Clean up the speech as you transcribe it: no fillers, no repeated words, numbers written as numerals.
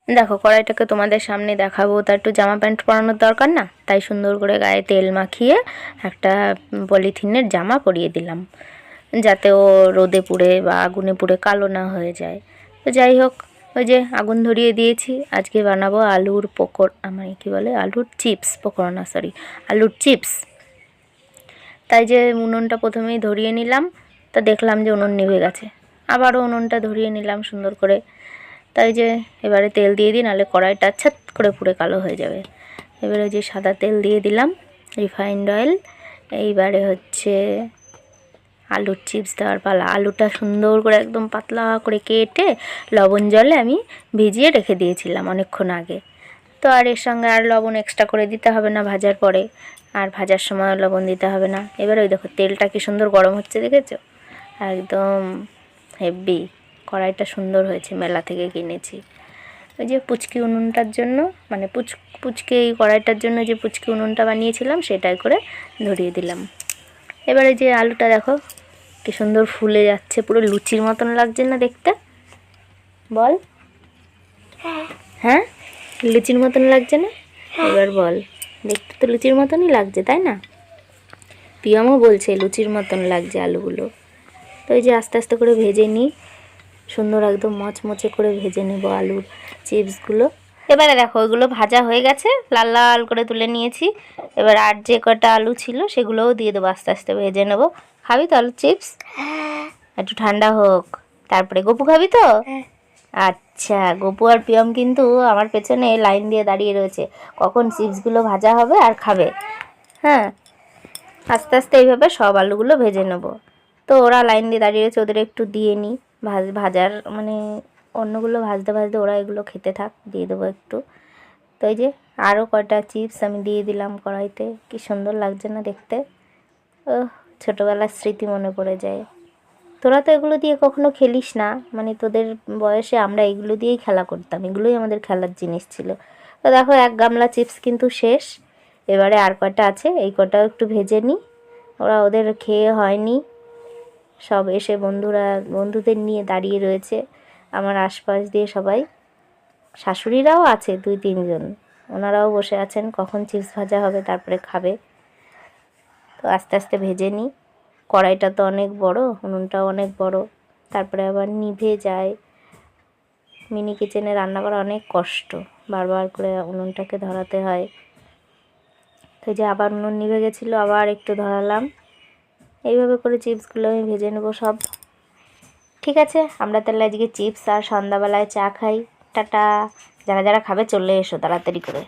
দেখো কড়াইটাকে তোমাদের সামনে দেখাবো, তা একটু জামা প্যান্ট পরানোর দরকার না, তাই সুন্দর করে গায়ে তেল মাখিয়ে একটা পলিথিনের জামা পরিয়ে দিলাম, যাতে ও রোদে পুড়ে বা আগুনে পুড়ে কালো না হয়ে যায়। তো যাই হোক, ওই যে আগুন ধরিয়ে দিয়েছি। আজকে বানাবো আলুর কী বলে, আলুর চিপস, পকোড়া না, সরি, আলুর চিপস। তাই যে উনুনটা প্রথমেই ধরিয়ে নিলাম, তা দেখলাম যে উনুন নিভে গেছে, আবারও উনুনটা ধরিয়ে নিলাম সুন্দর করে। তাই যে এবারে তেল দিয়ে দিই, নাহলে কড়াইটা ছাত করে পুড়ে কালো হয়ে যাবে। এবারে যে সাদা তেল দিয়ে দিলাম, রিফাইন্ড অয়েল। এইবারে হচ্ছে আলুর চিপস দেওয়ার পালা। আলুটা সুন্দর করে একদম পাতলা করে কেটে লবণ জলে আমি ভিজিয়ে রেখে দিয়েছিলাম অনেকক্ষণ আগে। তো আর এর সঙ্গে আর লবণ এক্সট্রা করে দিতে হবে না ভাজার পরে, আর ভাজার সময় লবণ দিতে হবে না। এবার ওই দেখো তেলটা কি সুন্দর গরম হচ্ছে, দেখেছো? একদম হেভি। কড়াইটা সুন্দর হয়েছে, মেলা থেকে কিনেছি। ওই যে পুচকি উনুনটার জন্য, মানে পুচকে এই কড়াইটার জন্য যে পুচকি উনুনটা বানিয়েছিলাম, সেটাই করে ধরিয়ে দিলাম। এবারে যে আলুটা দেখো কি সুন্দর ফুলে যাচ্ছে, পুরো লুচির মতন লাগছে না দেখতে? বল। হ্যাঁ, লুচির মতন লাগছে না? এবার বল, দেখতে তো লুচির মতনই লাগছে, তাই না? পিয়ামও বলছে লুচির মতন লাগছে আলুগুলো। তো এই যে আস্তে আস্তে করে ভেজে নিই, সুন্দর একদম মচমচে করে ভেজে নেব আলুর চিপসগুলো। এবারে দেখো ওইগুলো ভাজা হয়ে গেছে, লাল লাল করে তুলে নিয়েছি। এবার আর যে কটা আলু ছিল সেগুলোও দিয়ে দেবো, আস্তে আস্তে ভেজে নেবো। খাবি তো আলুর চিপস? একটু ঠান্ডা হোক তারপরে। গপু খাবি তো? আচ্ছা, গপু আর পিয়ম কিন্তু আমার পেছনে লাইন দিয়ে দাঁড়িয়ে রয়েছে, কখন চিপসগুলো ভাজা হবে আর খাবে। হ্যাঁ, আস্তে আস্তে এইভাবে সব আলুগুলো ভেজে নেব। তো ওরা লাইন দিয়ে দাঁড়িয়ে রয়েছে, ওদের একটু দিয়ে নিই ভাজার, মানে অন্যগুলো ভাজতে ভাজতে ওরা এগুলো খেতে থাক, দিয়ে দেবো একটু। তো এই যে আরও কয়টা চিপস আমি দিয়ে দিলাম কড়াইতে, কি সুন্দর লাগছে না দেখতে? ও, ছোটোবেলার স্মৃতি মনে পড়ে যায়। তোরা তো এগুলো দিয়ে কখনো খেলিস না, মানে তোদের বয়সে আমরা এগুলো দিয়েই খেলা করতাম, এগুলোই আমাদের খেলার জিনিস ছিল। তো দেখো এক গামলা চিপস কিন্তু শেষ। এবারে আর কটা আছে, এই কটাও একটু ভেজে নিই। ওদের খেয়ে হয়নি, সব এসে বন্ধুদের নিয়ে দাঁড়িয়ে রয়েছে আমার আশপাশ দিয়ে সবাই। শাশুড়িরাও আছে 2-3 জন, ওনারাও বসে আছেন, কখন চিপস ভাজা হবে তারপরে খাবে। তো আস্তে আস্তে ভেজে নিই। কড়াইটা তো অনেক বড়, উনুনটাও অনেক বড়, তারপরে আবার নিভে যায়। মিনি কিচেনে রান্না করা অনেক কষ্ট, বারবার করে উনুনটাকে ধরাতে হয়। তো যে আবার উনুন নিভে গেছিলো, আবার একটু ধরালাম। এইভাবে করে চিপসগুলো আমি ভেজে নেবো সব। ঠিক আছে, আমরা তাহলে আজকে চিপস আর সন্ধ্যাবেলায় চা খাই। টাটা। যারা যারা খাবে চলে এসো তাড়াতাড়ি করে।